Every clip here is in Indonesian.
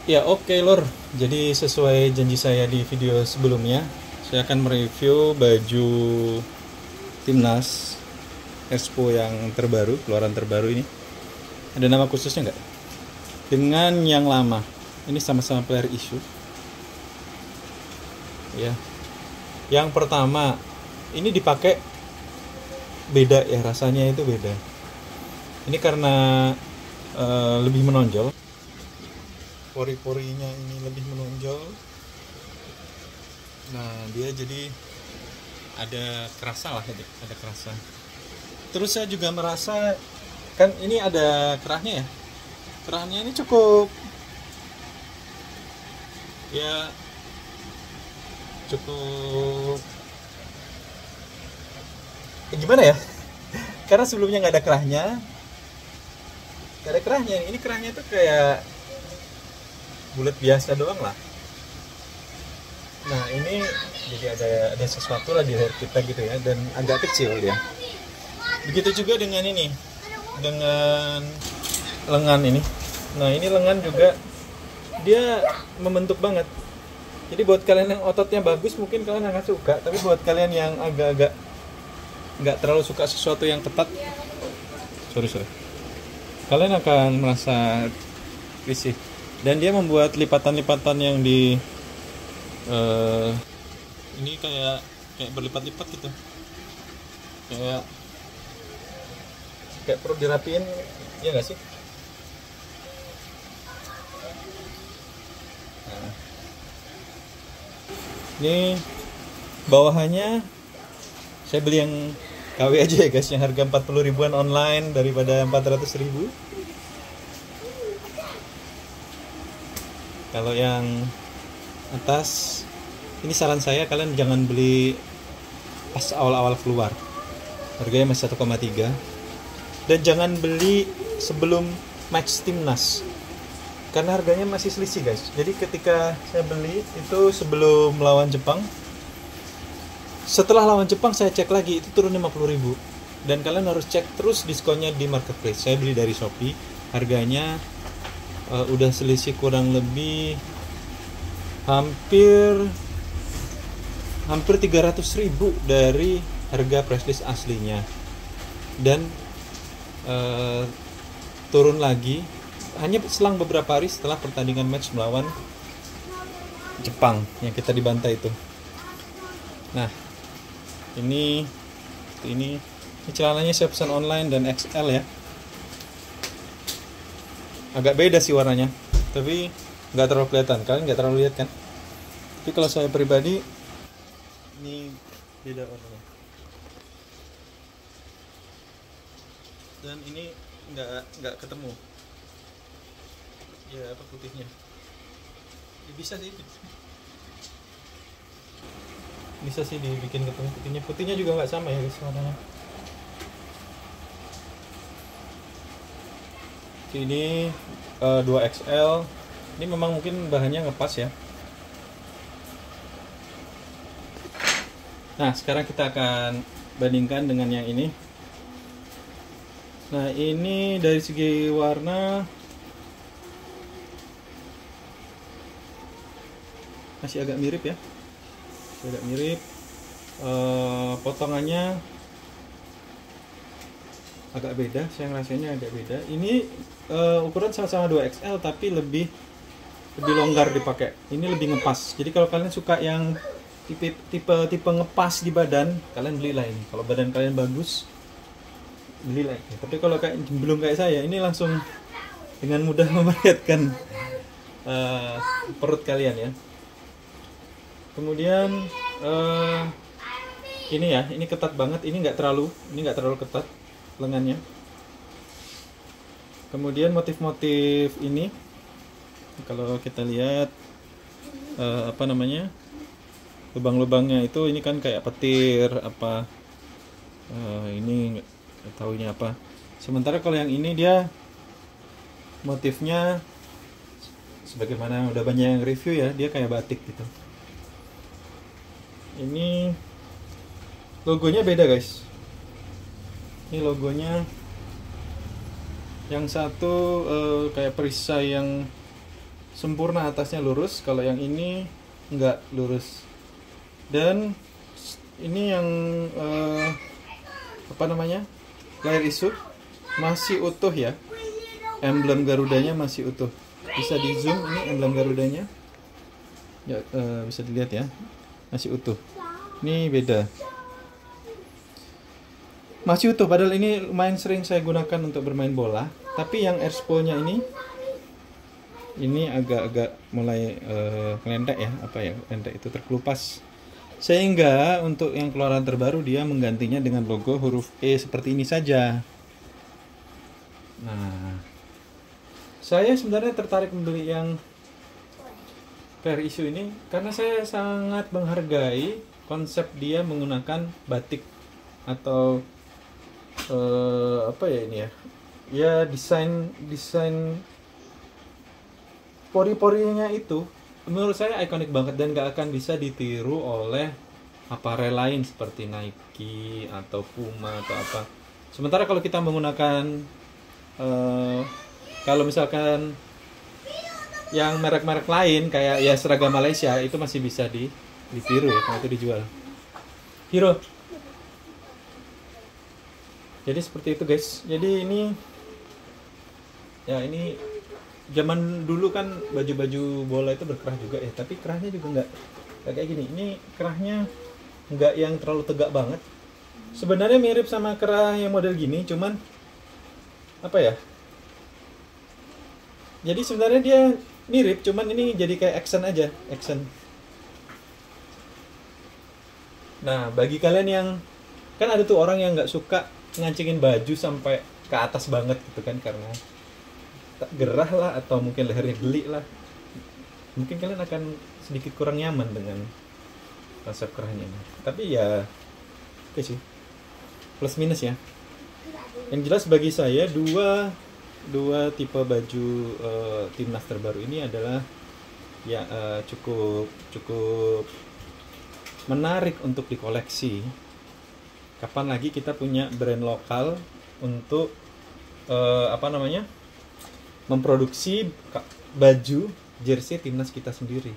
Ya oke Lur, jadi sesuai janji saya di video sebelumnya, saya akan mereview baju Timnas Expo yang terbaru, keluaran terbaru ini. Ada nama khususnya nggak? Dengan yang lama, ini sama-sama player issue. Ya, yang pertama, ini dipakai beda ya, rasanya itu beda. Ini karena lebih menonjol, pori-porinya ini lebih menonjol. Nah, dia jadi ada kerasa lah, ada kerasa. Terus saya juga merasa kan ini ada kerahnya ya. Kerahnya ini cukup ya cukup gimana ya? Karena sebelumnya nggak ada kerahnya, nggak ada kerahnya. Ini kerahnya tuh kayak bulat biasa doang lah. Nah ini jadi ada sesuatu lah di leher kita gitu ya, dan agak kecil dia. Begitu juga dengan ini, dengan lengan ini. Nah ini lengan juga dia membentuk banget. Jadi buat kalian yang ototnya bagus mungkin kalian akan suka, tapi buat kalian yang agak-agak nggak terlalu suka sesuatu yang ketat, sorry, kalian akan merasa risih. Dan dia membuat lipatan-lipatan yang di ini kayak berlipat-lipat gitu, kayak perlu dirapiin, ya nggak sih? Nah, ini bawahannya saya beli yang KW aja ya guys, yang harga 40 ribuan online daripada 400 ribu. Kalau yang atas, ini saran saya kalian jangan beli pas awal-awal keluar, harganya masih 1,3. Dan jangan beli sebelum match Timnas, karena harganya masih selisih guys. Jadi ketika saya beli itu sebelum lawan Jepang, setelah lawan Jepang saya cek lagi itu turun 50 ribu. Dan kalian harus cek terus diskonnya di marketplace. Saya beli dari Shopee, harganya udah selisih kurang lebih hampir 300 ribu dari harga presslist aslinya. Dan turun lagi hanya selang beberapa hari setelah pertandingan match melawan Jepang yang kita dibantai itu. Nah ini celananya saya pesan online dan XL ya. Agak beda sih warnanya, tapi nggak terlalu kelihatan, kalian nggak terlalu lihat kan. Tapi kalau saya pribadi ini beda warnanya. Dan ini nggak ketemu ya apa putihnya ya, bisa sih dibikin ketemu putihnya juga nggak sama ya guys warnanya. Ini 2XL, ini memang mungkin bahannya ngepas ya. Nah sekarang kita akan bandingkan dengan yang ini. Nah ini dari segi warna masih agak mirip ya, potongannya agak beda, saya ngerasanya agak beda. Ini ukuran sama-sama 2XL tapi lebih longgar dipakai, ini lebih ngepas. Jadi kalau kalian suka yang tipe ngepas di badan, kalian belilah ini. Kalau badan kalian bagus, belilah ini. Tapi kalau belum kayak saya, ini langsung dengan mudah memperlihatkan perut kalian ya. Kemudian ini ya, ini ketat banget, ini nggak terlalu ketat lengannya. Kemudian motif-motif ini kalau kita lihat lubang-lubangnya itu, ini kan kayak petir apa, ini nggak tahu ini apa. Sementara kalau yang ini dia motifnya sebagaimana udah banyak yang review ya, dia kayak batik gitu. Ini logonya beda guys. Ini logonya, yang satu kayak perisai yang sempurna, atasnya lurus. Kalau yang ini nggak lurus. Dan ini yang apa namanya, player isu masih utuh ya, emblem Garudanya masih utuh. Bisa di zoom, ini emblem Garudanya ya, bisa dilihat ya, masih utuh. Ini beda, masih utuh, padahal ini lumayan sering saya gunakan untuk bermain bola. Tapi yang Airspo-nya ini agak-agak mulai ngelentek ya, apa ya, lentek itu terkelupas. Sehingga untuk yang keluaran terbaru dia menggantinya dengan logo huruf E seperti ini saja. Nah, saya sebenarnya tertarik membeli yang player isu ini karena saya sangat menghargai konsep dia menggunakan batik atau apa ya ini ya, ya desain pori-porinya itu menurut saya ikonik banget dan gak akan bisa ditiru oleh aparel lain seperti Nike atau Puma atau apa. Sementara kalau kita menggunakan kalau misalkan yang merek-merek lain kayak ya seragam Malaysia itu masih bisa ditiru ya kalau itu dijual. Hero. Jadi seperti itu guys. Jadi ini ya, ini zaman dulu kan baju-baju bola itu berkerah juga ya, tapi kerahnya juga nggak kayak gini. Ini kerahnya nggak yang terlalu tegak banget. Sebenarnya mirip sama kerah yang model gini, cuman apa ya? Jadi sebenarnya dia mirip, cuman ini jadi kayak accent aja, accent. Nah, bagi kalian yang kan ada tuh orang yang nggak suka ngancingin baju sampai ke atas banget gitu kan, karena tak gerah lah atau mungkin lehernya geli lah, mungkin kalian akan sedikit kurang nyaman dengan konsep kerahnya ini. Tapi ya oke sih, plus minus ya. Yang jelas bagi saya dua tipe baju timnas terbaru ini adalah ya cukup menarik untuk dikoleksi. Kapan lagi kita punya brand lokal untuk apa namanya, memproduksi baju jersey timnas kita sendiri.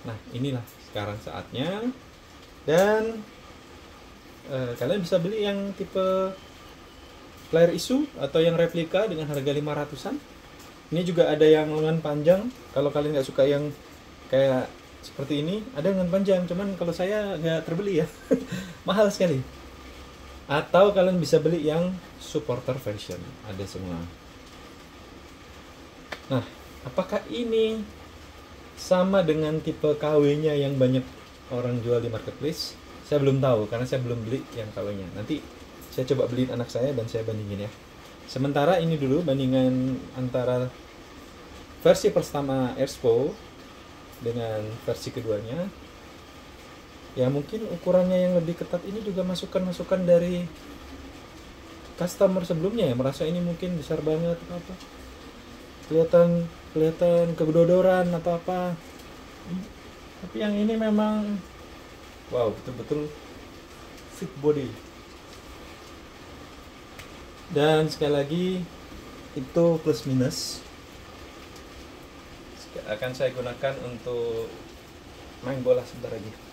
Nah, inilah sekarang saatnya. Dan kalian bisa beli yang tipe player isu atau yang replika dengan harga 500-an. Ini juga ada yang lengan panjang. Kalau kalian nggak suka yang kayak seperti ini, ada lengan panjang. Cuman kalau saya nggak terbeli ya, mahal sekali. Atau kalian bisa beli yang supporter version, ada semua. Nah, apakah ini sama dengan tipe KW-nya yang banyak orang jual di marketplace? Saya belum tahu karena saya belum beli yang KW-nya. Nanti saya coba beliin anak saya dan saya bandingin ya. Sementara ini dulu bandingan antara versi pertama Airspo dengan versi keduanya. Ya mungkin ukurannya yang lebih ketat ini juga masukan-masukan dari customer sebelumnya ya, merasa ini mungkin besar banget atau apa. Kelihatan kedodoran atau apa. Tapi yang ini memang wow, betul-betul fit body. Dan sekali lagi itu plus minus akan saya gunakan untuk main bola sebentar lagi.